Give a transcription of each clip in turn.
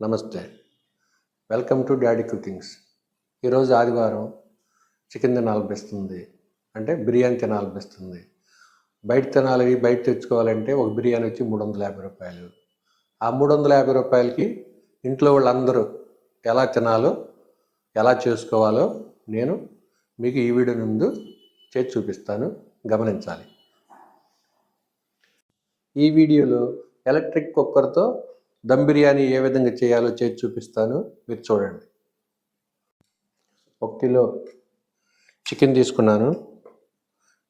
నమస్తే, welcome to daddy cookings. ఈరోజు ఆదివారం చికెన్ తినాలనిపిస్తుంది, అంటే బిర్యానీ తినాలనిపిస్తుంది. బయట తెచ్చుకోవాలంటే ఒక బిర్యానీ వచ్చి 350 రూపాయలు. ఆ 350 రూపాయలకి ఇంట్లో వాళ్ళందరూ ఎలా తినాలో, ఎలా చేసుకోవాలో నేను మీకు ఈ వీడియో ముందు చేసి చూపిస్తాను, గమనించాలి. ఈ వీడియోలో ఎలక్ట్రిక్ కుక్కర్తో దమ్ బిర్యానీ ఏ విధంగా చేయాలో చేసి చూపిస్తాను, మీరు చూడండి. 1 కిలో చికెన్ తీసుకున్నాను,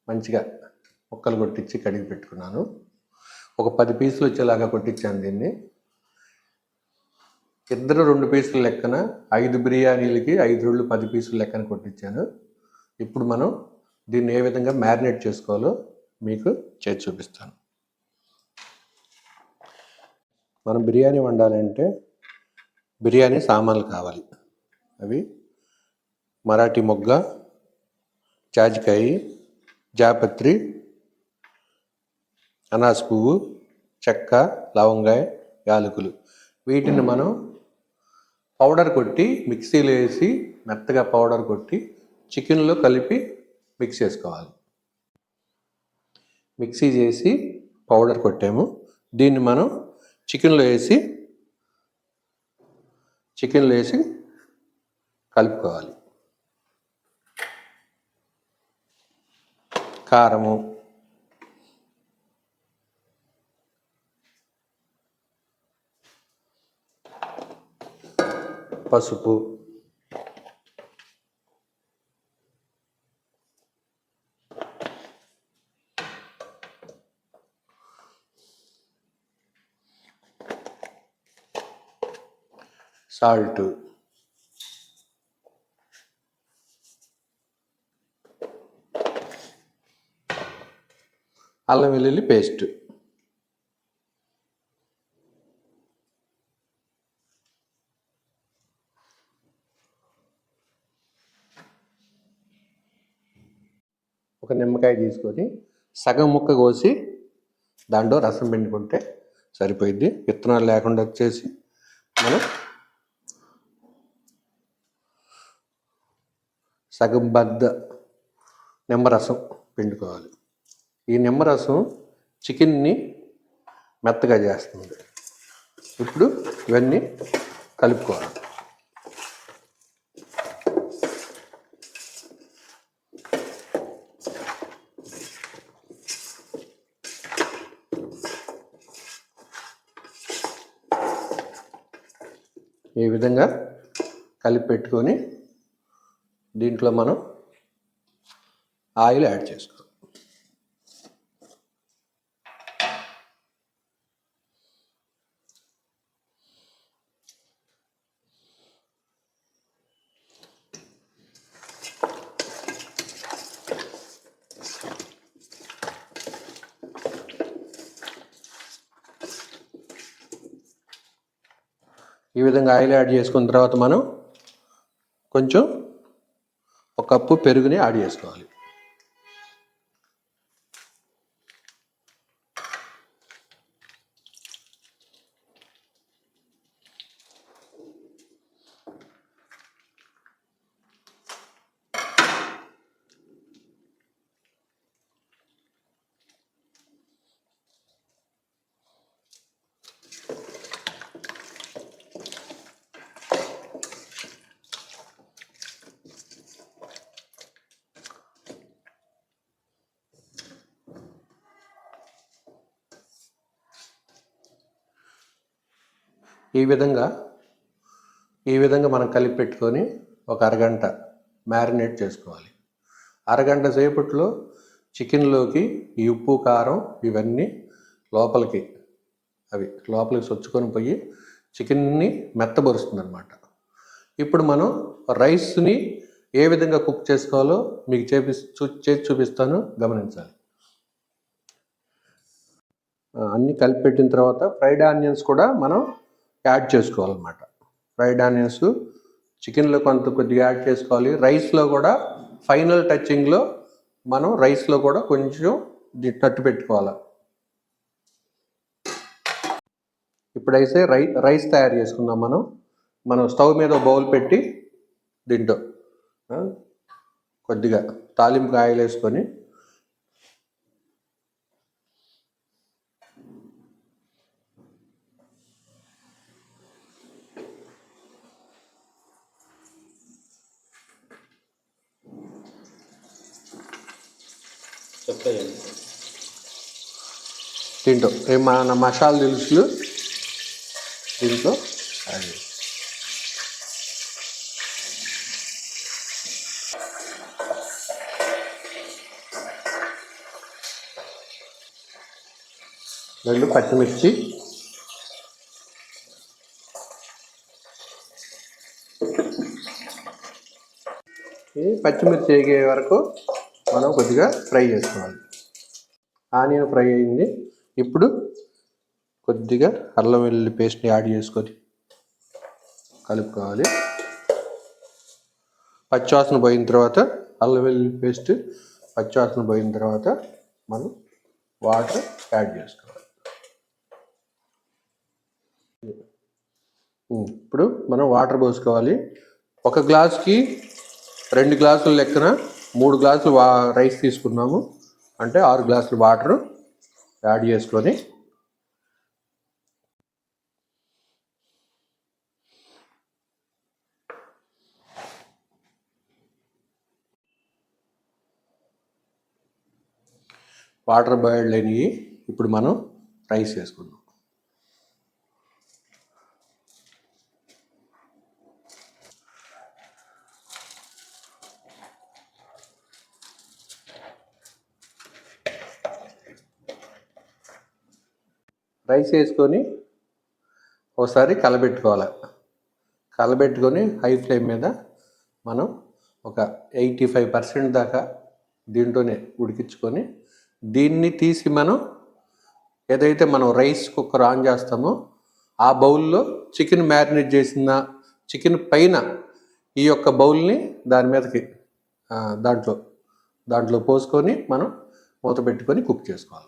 మంచిగా ముక్కలు కొట్టించి కడిగి పెట్టుకున్నాను. ఒక 10 పీసులు వచ్చేలాగా కొట్టించాను దీన్ని. ఇద్దరు 2 పీసులు లెక్కన 5 బిర్యానీలకి 5 రోళ్ళు 10 పీసులు లెక్కన కొట్టించాను. ఇప్పుడు మనం దీన్ని ఏ విధంగా మ్యారినేట్ చేసుకోవాలో మీకు చేసి చూపిస్తాను. మనం బిర్యానీ వండాలంటే బిర్యానీ సామాన్లు కావాలి. అవి మరాఠీ మొగ్గ, జాజికాయ, జాపత్రి, అనాస పువ్వు, చెక్క, లవంగాయ, యాలకులు. వీటిని మనం పౌడర్ కొట్టి మిక్సీలో వేసి మెత్తగా పౌడర్ కొట్టి చికెన్లో కలిపి మిక్స్ చేసుకోవాలి. మిక్సీ చేసి పౌడర్ కొట్టాము. దీన్ని మనం చికెన్లో వేసి కలుపుకోవాలి. కారము, పసుపు, సాల్ట్, అల్లం వెల్లుల్లి పేస్ట్, ఒక నిమ్మకాయ తీసుకొని సగం ముక్క కోసి దాంట్లో రసం పిండుకుంటే సరిపోయిద్ది. విత్తనాలు లేకుండా వచ్చేసి మనం సగం బద్ద నిమ్మరసం పిండుకోవాలి. ఈ నిమ్మరసం చికెన్ని మెత్తగా చేస్తుంది. ఇప్పుడు ఇవన్నీ కలుపుకోవాలి. ఈ విధంగా కలిపి పెట్టుకొని దీంట్లో మనం ఆయిల్ యాడ్ చేసుకోవాలి. ఈ విధంగా ఆయిల్ యాడ్ చేసుకున్న తర్వాత మనం కొంచెం 1 కప్పు పెరుగుని యాడ్ చేసుకోవాలి. ఈ విధంగా మనం కలిపి పెట్టుకొని ఒక అరగంట మ్యారినేట్ చేసుకోవాలి. అరగంట సేపట్లో చికెన్లోకి ఈ ఉప్పు, కారం ఇవన్నీ లోపలికి చొచ్చుకొని పోయి చికెన్ని మెత్తబరుస్తుంది అన్నమాట. ఇప్పుడు మనం రైస్ని ఏ విధంగా కుక్ చేసుకోవాలో మీకు చేసి చూపిస్తాను, గమనించాలి. అన్నీ కలిపి పెట్టిన తర్వాత ఫ్రైడ్ ఆనియన్స్ కూడా మనం యాడ్ చేసుకోవాలన్నమాట. ఫ్రైడ్ ఆనియన్స్ చికెన్లో కొద్దిగా యాడ్ చేసుకోవాలి. రైస్లో కూడా ఫైనల్ టచింగ్లో మనం రైస్లో కూడా కొంచెం తట్టు పెట్టుకోవాలి. ఇప్పుడైతే రైస్ తయారు చేసుకుందాం. మనం స్టవ్ మీద బౌల్ పెట్టి దీంట్లో కొద్దిగా తాలింపు ఆయిల్ వేసుకొని దీంట్లో మన మసాలా దినుసులు దీంట్లో యాడ్ చేస్తాం. రెండు పచ్చిమిర్చి, పచ్చిమిర్చి వేగే వరకు మనం కొద్దిగా ఫ్రై చేసుకోవాలి. ఆనియన్ ఫ్రై అయింది. ఇప్పుడు కొద్దిగా అల్లం వెల్లుల్లి పేస్ట్ని యాడ్ చేసుకొని కలుపుకోవాలి. పచ్చివాసన పోయిన తర్వాత అల్లం వెల్లుల్లి పేస్ట్ పచ్చివాసన పోయిన తర్వాత మనం వాటర్ యాడ్ చేసుకోవాలి. ఇప్పుడు మనం వాటర్ పోసుకోవాలి. ఒక గ్లాస్కి 2 గ్లాసుల లెక్కన 3 గ్లాసులు రైస్ తీసుకున్నాము అంటే 6 గ్లాసులు వాటర్ యాడ్ చేసుకొని వాటర్ బాయిల్డ్ అయినవి ఇప్పుడు మనం రైస్ వేసుకుందాం. రైస్ వేసుకొని ఒకసారి కలబెట్టుకొని హై ఫ్లేమ్ మీద మనం ఒక 85% దాకా దీంట్లోనే ఉడికించుకొని దీన్ని తీసి మనం ఏదైతే మనం రైస్ కుక్కర్ ఆన్ చేస్తామో ఆ బౌల్లో చికెన్ మ్యారినేట్ చేసిన చికెన్ పైన ఈ యొక్క బౌల్ని దాని మీదకి దాంట్లో పోసుకొని మనం మూత పెట్టుకొని కుక్ చేసుకోవాలి.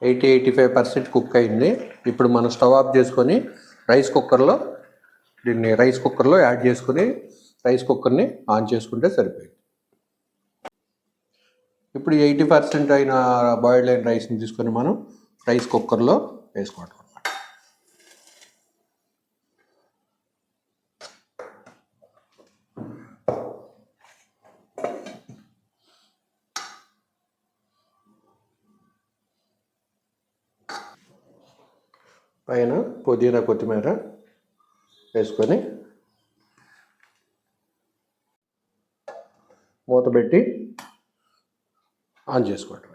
ఎయిటీ 85% కుక్ అయింది. ఇప్పుడు మనం స్టవ్ ఆఫ్ చేసుకొని రైస్ కుక్కర్లో యాడ్ చేసుకొని రైస్ కుక్కర్ని ఆన్ చేసుకుంటే సరిపోయింది. ఇప్పుడు 80% అయిన బాయిల్డ్ అయిన రైస్ని తీసుకొని మనం రైస్ కుక్కర్లో వేసుకోవటం అన్నమాట. పైన పుదీనా కొత్తిమీర వేసుకొని మూత పెట్టి ఆన్ చేసుకోవటం.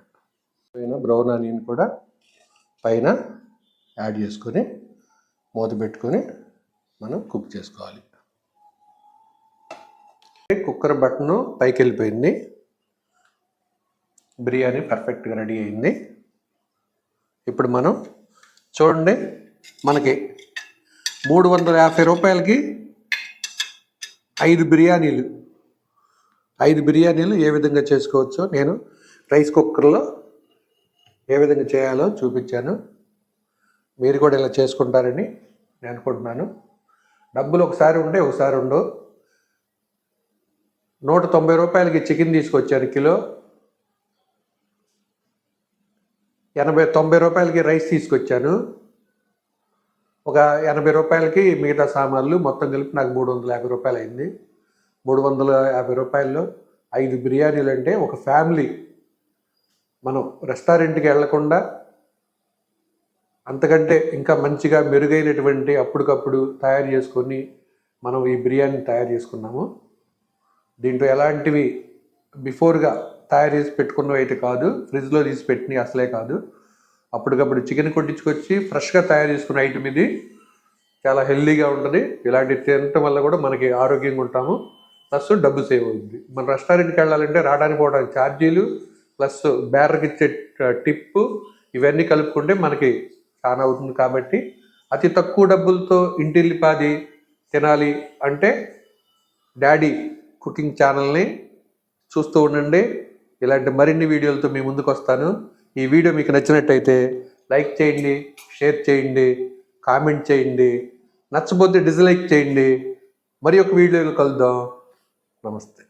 పైన బ్రౌన్ ఆనియన్ కూడా పైన యాడ్ చేసుకొని మూత పెట్టుకొని మనం కుక్ చేసుకోవాలి. కుక్కర్ బటన్ పైకి వెళ్ళిపోయింది. బిర్యానీ పర్ఫెక్ట్గా రెడీ అయింది. ఇప్పుడు మనం చూడండి, మనకి 350 రూపాయలకి 5 బిర్యానీలు ఏ విధంగా చేసుకోవచ్చో నేను రైస్ కుక్కర్లో ఏ విధంగా చేయాలో చూపించాను. మీరు కూడా ఇలా చేసుకుంటారని నేను అనుకుంటున్నాను. డబ్బులు ఒకసారి ఉండే ఒకసారి ఉండవు. 190 రూపాయలకి చికెన్ తీసుకొచ్చాను కిలో. 90 రూపాయలకి రైస్ తీసుకొచ్చాను. ఒక 80 రూపాయలకి మిగతా సామాన్లు మొత్తం కలిపి నాకు 350 రూపాయలు అయింది. 350 రూపాయల్లో 5 బిర్యానీలు అంటే ఒక ఫ్యామిలీ మనం రెస్టారెంట్కి వెళ్లకుండా అంతకంటే ఇంకా మంచిగా మెరుగైనటువంటి అప్పటికప్పుడు తయారు చేసుకొని మనం ఈ బిర్యానీ తయారు చేసుకున్నాము. దీంట్లో ఎలాంటివి బిఫోర్గా తయారు చేసి పెట్టుకున్నవి అయితే కాదు, ఫ్రిడ్జ్లో తీసి పెట్టినవి అసలే కాదు. అప్పటికప్పుడు చికెన్ కొట్టించుకొచ్చి ఫ్రెష్గా తయారు చేసుకున్న ఐటమ్ ఇది. చాలా హెల్దీగా ఉంటుంది. ఇలాంటివి తినటం వల్ల కూడా మనకి ఆరోగ్యంగా ఉంటాము, ప్లస్ డబ్బు సేవ్ అవుతుంది. మన రెస్టారెంట్కి వెళ్ళాలంటే రావడానికి పోవడానికి ఛార్జీలు ప్లస్ బేరర్కి ఇచ్చే టిప్పు ఇవన్నీ కలుపుకుంటే మనకి చాలా అవుతుంది. కాబట్టి అతి తక్కువ డబ్బులతో ఇంటిల్లిపాది తినాలి అంటే డాడీ కుకింగ్ ఛానల్ని చూస్తూ ఉండండి. ఇలాంటి మరిన్ని వీడియోలతో మీ ముందుకు వస్తాను. ఈ వీడియో మీకు నచ్చినట్టయితే లైక్ చేయండి, షేర్ చేయండి, కామెంట్ చేయండి. నచ్చబోతే డిస్లైక్ చేయండి. మరి ఒక వీడియోలో కలుద్దాం. నమస్తే.